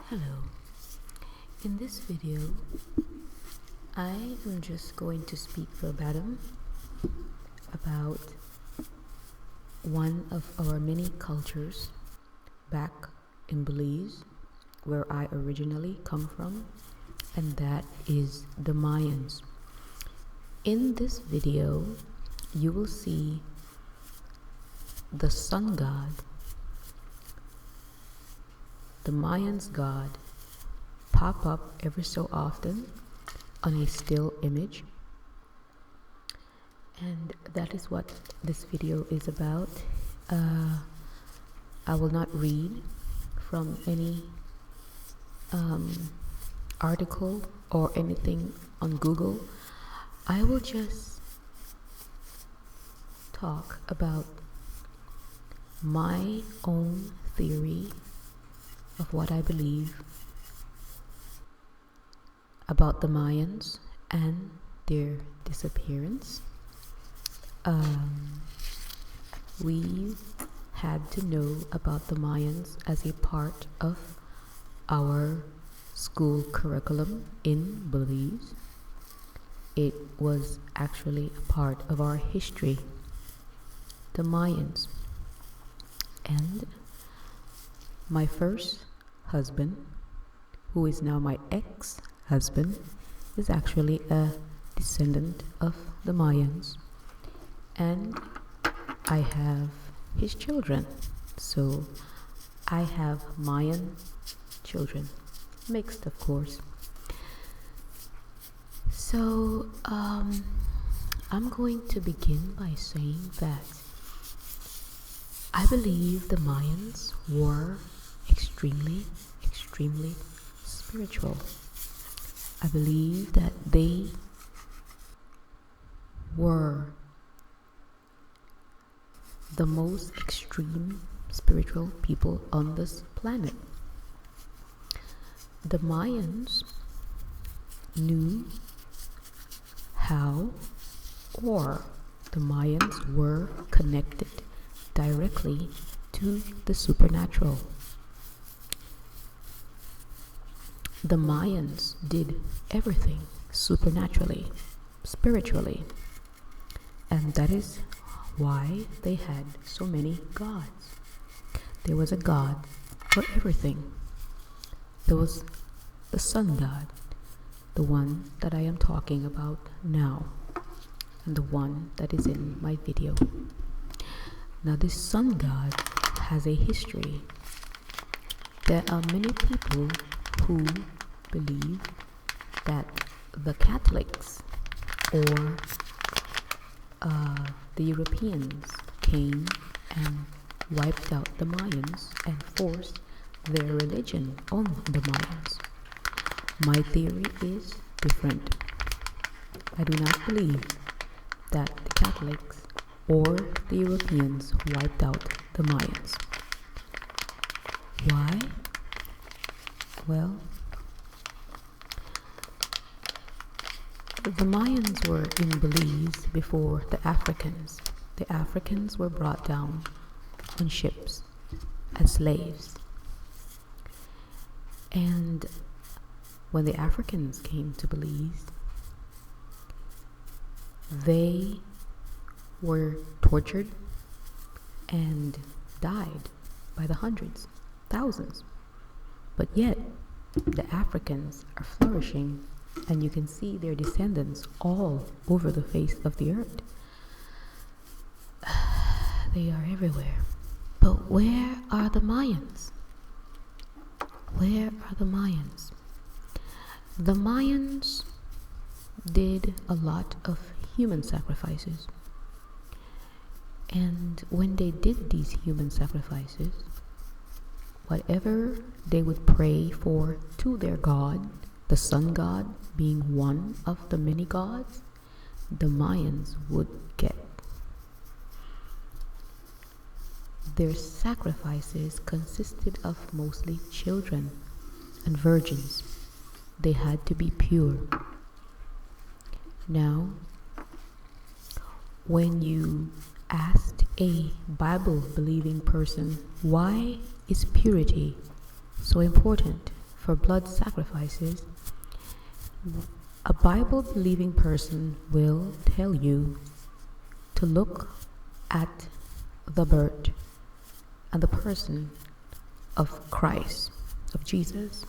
Hello. In this video, I am just going to speak verbatim about one of our many cultures back in Belize, where I originally come from, and that is the Mayans. In this video, you will see the sun god, the Mayan Sun God, pop up every so often on a still image, and that is what this video is about. I will not read from any article or anything on Google. I will just talk about my own theory of what I believe about the Mayans and their disappearance. We had to know about the Mayans as a part of our school curriculum in Belize. It was actually a part of our history, the Mayans. And my first husband, who is now my ex-husband, is actually a descendant of the Mayans, and I have his children. So I have Mayan children, mixed of course. So I'm going to begin by saying that I believe the Mayans were extremely spiritual. I believe that they were the most extreme spiritual people on this planet. The Mayans knew how, or the Mayans were connected directly to the supernatural. The Mayans did everything supernaturally, spiritually, and that is why they had so many gods. There was a god for everything. There was the sun god, the one that I am talking about now, and the one that is in my video. Now, this sun god has a history. There are many people who believe that the Catholics or the Europeans came and wiped out the Mayans and forced their religion on the Mayans. My theory is different. I do not believe that the Catholics or the Europeans wiped out the Mayans. Why? Well, the Mayans were in Belize before the Africans. The Africans were brought down on ships as slaves. And when the Africans came to Belize, they were tortured and died by the hundreds, thousands. But yet, the Africans are flourishing, and you can see their descendants all over the face of the earth. They are everywhere. But where are the Mayans? Where are the Mayans? The Mayans did a lot of human sacrifices. And when they did these human sacrifices, whatever they would pray for to their god, the sun god being one of the many gods, the Mayans would get. Their sacrifices consisted of mostly children and virgins. They had to be pure. Now, when you asked a Bible-believing person, why is purity so important for blood sacrifices, a Bible-believing person will tell you to look at the birth and the person of Christ, of Jesus.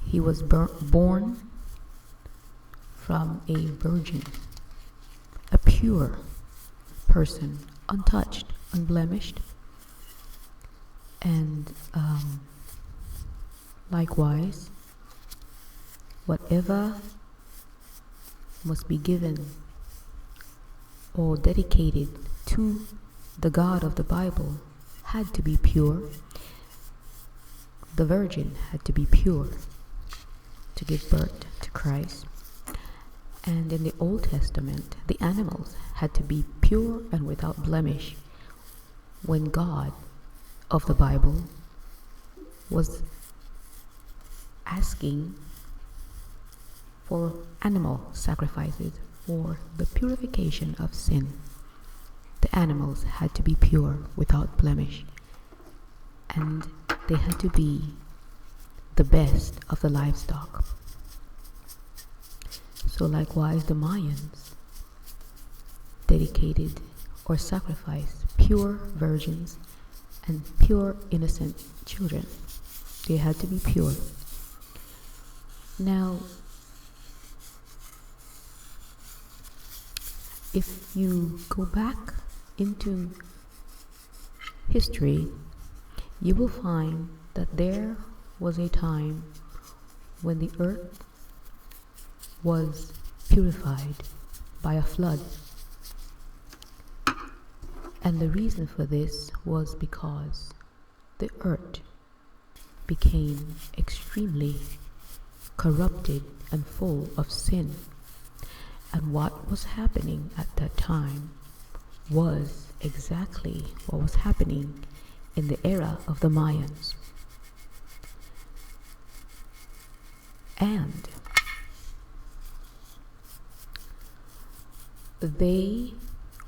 He was born from a virgin, a pure person, untouched, unblemished, and likewise, whatever must be given or dedicated to the God of the Bible had to be pure. The virgin had to be pure to give birth to Christ. And in the Old Testament, the animals had to be pure and without blemish when God of the Bible was asking for animal sacrifices for the purification of sin. The animals had to be pure without blemish, and they had to be the best of the livestock. So likewise, the Mayans dedicated or sacrificed pure virgins and pure innocent children. They had to be pure. Now, if you go back into history, you will find that there was a time when the earth was purified by a flood. And the reason for this was because the earth became extremely corrupted and full of sin. And what was happening at that time was exactly what was happening in the era of the Mayans. And they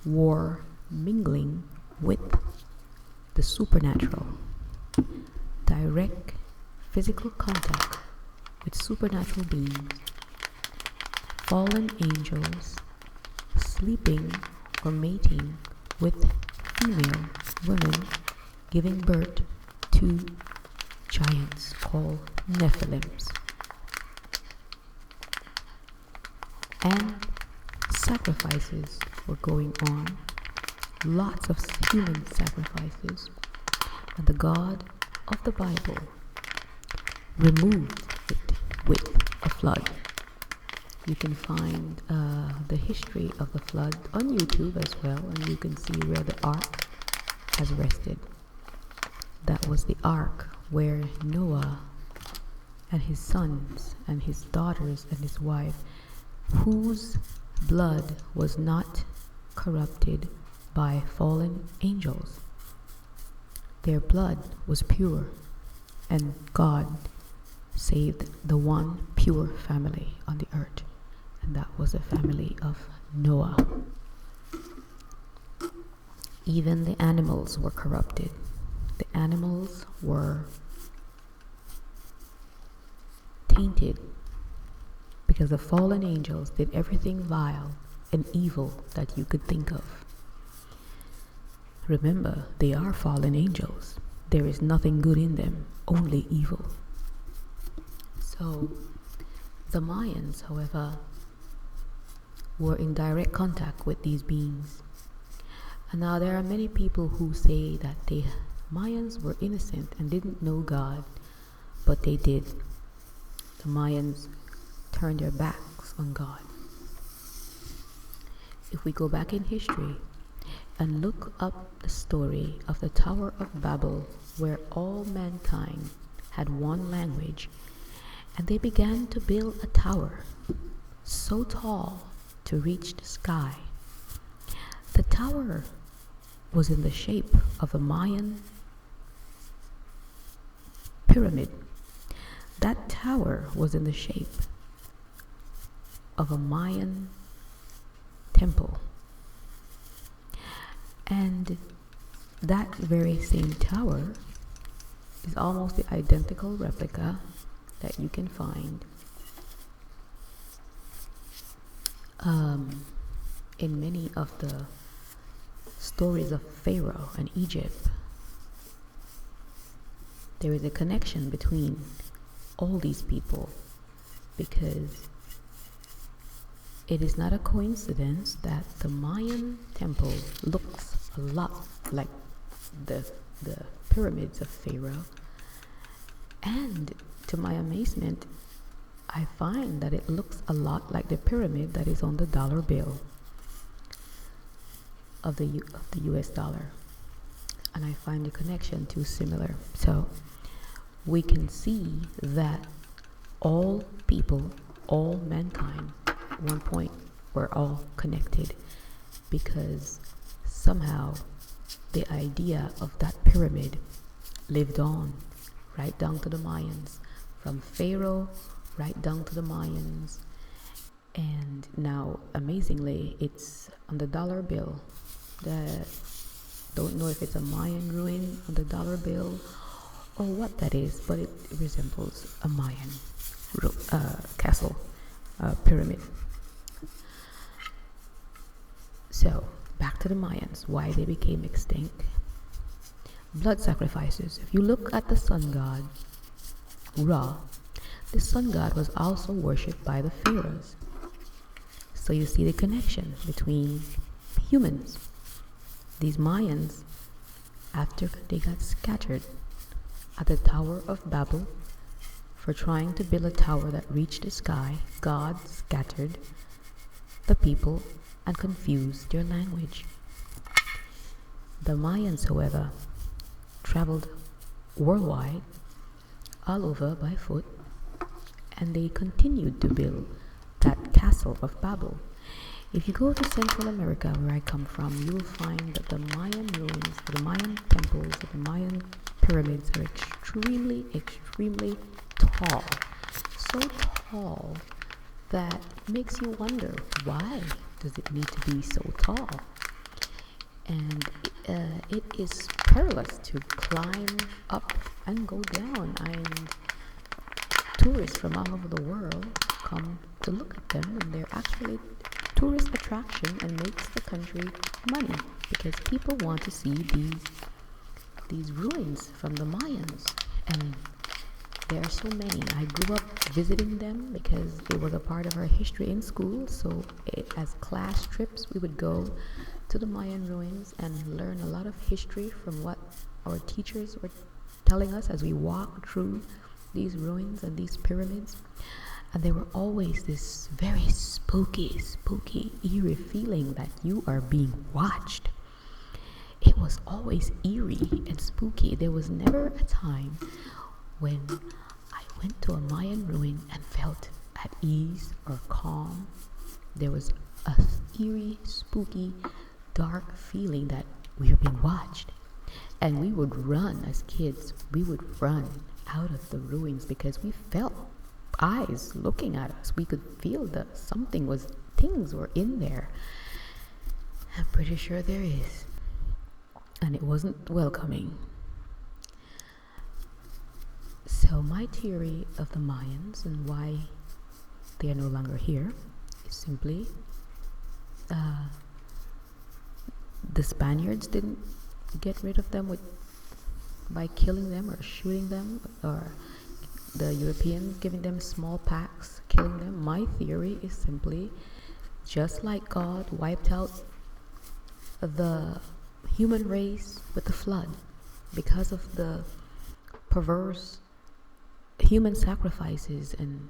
were mingling with the supernatural, direct physical contact with supernatural beings, fallen angels, sleeping or mating with female women, giving birth to giants called Nephilims. And sacrifices were going on, lots of human sacrifices, and the God of the Bible removed it with a flood. You can find the history of the flood on YouTube as well, and you can see where the ark has rested. That was the ark where Noah and his sons and his daughters and his wife, whose blood was not corrupted by fallen angels. Their blood was pure, and God saved the one pure family on the earth, and that was the family of Noah. Even the animals were corrupted. The animals were tainted because the fallen angels did everything vile and evil that you could think of. Remember, they are fallen angels. There is nothing good in them, only evil. So, the Mayans, however, were in direct contact with these beings. And now there are many people who say that the Mayans were innocent and didn't know God, but they did. The Mayans turned their backs on God. If we go back in history and look up the story of the Tower of Babel, where all mankind had one language, and they began to build a tower so tall to reach the sky. The tower was in the shape of a Mayan pyramid. That tower was in the shape of a Mayan temple. And that very same tower is almost the identical replica that you can find in many of the stories of Pharaoh and Egypt. There is a connection between all these people, because it is not a coincidence that the Mayan temple looks a lot like the pyramids of Pharaoh. And to my amazement, I find that it looks a lot like the pyramid that is on the dollar bill of the US dollar. And I find the connection too similar. So we can see that all people, all mankind, at one point, were all connected, because somehow the idea of that pyramid lived on right down to the Mayans, from Pharaoh right down to the Mayans. And now, amazingly, it's on the dollar bill. Don't know if it's a Mayan ruin on the dollar bill or what that is, but it resembles a Mayan castle, pyramid. So, back to the Mayans, why they became extinct. Blood sacrifices. If you look at the sun god, Ra, the sun god was also worshipped by the pharaohs. So you see the connection between humans. These Mayans, after they got scattered at the Tower of Babel for trying to build a tower that reached the sky, God scattered the people and confused their language. The Mayans, however, traveled worldwide, all over by foot, and they continued to build that castle of Babel. If you go to Central America, where I come from, you will find that the Mayan ruins, the Mayan temples, the Mayan pyramids are extremely, extremely tall. So tall that makes you wonder, why does it need to be so tall? And it is perilous to climb up and go down, and tourists from all over the world come to look at them, and they're actually tourist attraction and makes the country money, because people want to see these ruins from the Mayans. And there are so many. I grew up visiting them because it was a part of our history in school. So as class trips, we would go to the Mayan ruins and learn a lot of history from what our teachers were telling us as we walked through these ruins and these pyramids. And there were always this very spooky, eerie feeling that you are being watched. It was always eerie and spooky. There was never a time when I went to a Mayan ruin and felt at ease or calm. There was a eerie, spooky, dark feeling that we are being watched. And we would run as kids. We would run out of the ruins because we felt eyes looking at us. We could feel that things were in there. I'm pretty sure there is. And it wasn't welcoming. So my theory of the Mayans and why they are no longer here is simply the Spaniards didn't get rid of them by killing them or shooting them, or the Europeans giving them small packs, killing them. My theory is simply, just like God wiped out the human race with the flood because of the perverse human sacrifices and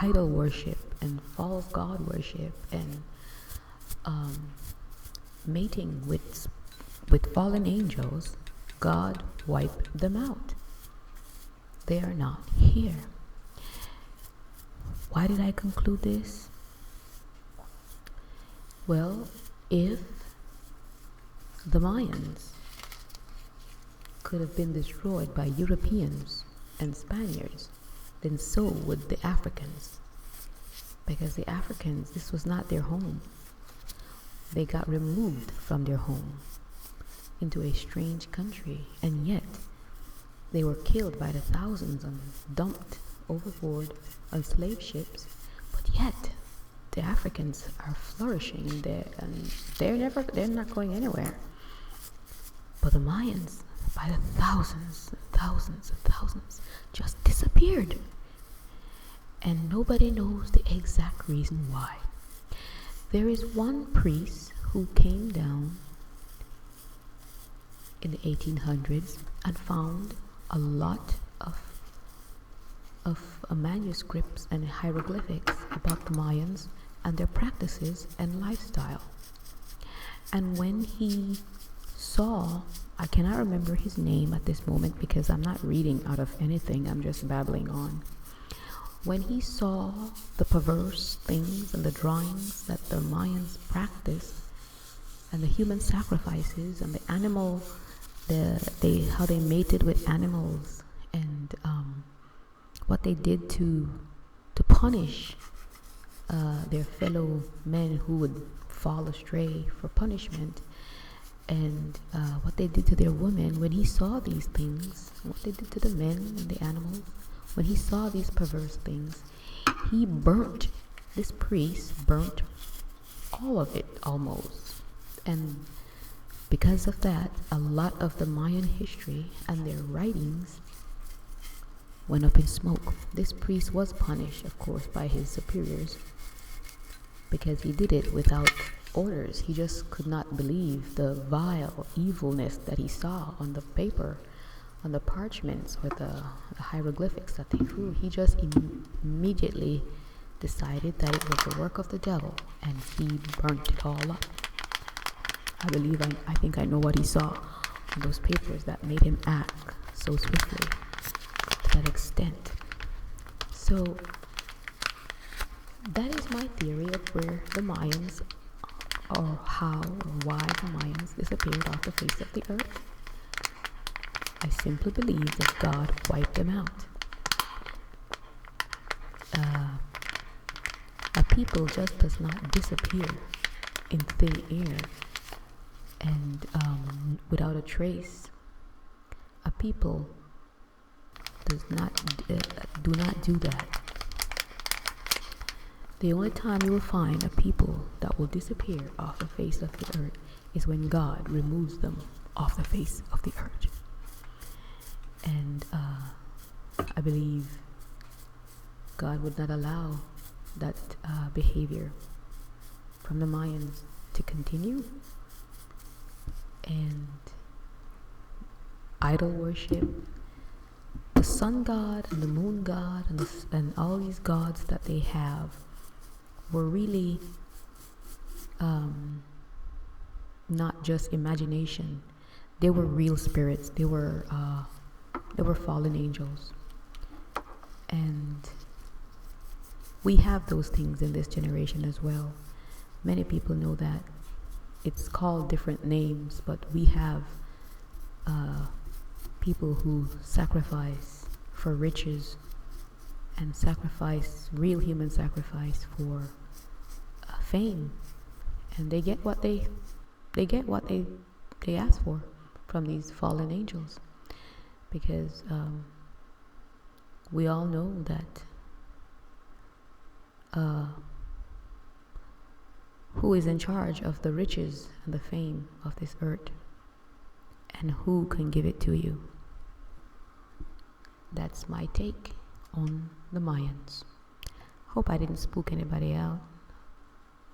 idol worship and false god worship and mating with fallen angels, God wiped them out. They are not here. Why did I conclude this? Well, if the Mayans could have been destroyed by Europeans and Spaniards, then so would the Africans. Because the Africans, this was not their home. They got removed from their home into a strange country, and yet They were killed by the thousands and dumped overboard on slave ships, but yet the Africans are flourishing and they're not going anywhere. But the Mayans, by the thousands and thousands and thousands, just disappeared. And nobody knows the exact reason why. There is one priest who came down in the 1800s and found a lot of manuscripts and hieroglyphics about the Mayans and their practices and lifestyle. And when he saw, I cannot remember his name at this moment because I'm not reading out of anything, I'm just babbling on. When he saw the perverse things and the drawings that the Mayans practiced, and the human sacrifices and the animal, how they mated with animals, and what they did to punish their fellow men who would fall astray for punishment, and what they did to their women. When he saw these things, what they did to the men and the animals, when he saw these perverse things, this priest burnt all of it almost. And because of that, a lot of the Mayan history and their writings went up in smoke. This priest was punished, of course, by his superiors because he did it without orders. He just could not believe the vile evilness that he saw on the paper, on the parchments or the hieroglyphics that they drew. He just immediately decided that it was the work of the devil, and he burnt it all up. I think I know what he saw on those papers that made him act so swiftly to that extent. So that is my theory of where the Mayans, or how or why the Mayans disappeared off the face of the earth. I simply believe that God wiped them out. A people just does not disappear in thin air and without a trace. A people do not do that. The only time you will find a people that will disappear off the face of the earth is when God removes them off the face of the earth. And I believe God would not allow that behavior from the Mayans to continue. And idol worship, the sun god and the moon god and all these gods that they have were really not just imagination. They were real spirits. They were fallen angels. And we have those things in this generation as well. Many people know that. It's called different names, but we have people who sacrifice for riches and sacrifice, real human sacrifice, for fame, and they get what they ask for from these fallen angels, because we all know that who is in charge of the riches and the fame of this earth, and who can give it to you. That's my take on the Mayans. Hope I didn't spook anybody out.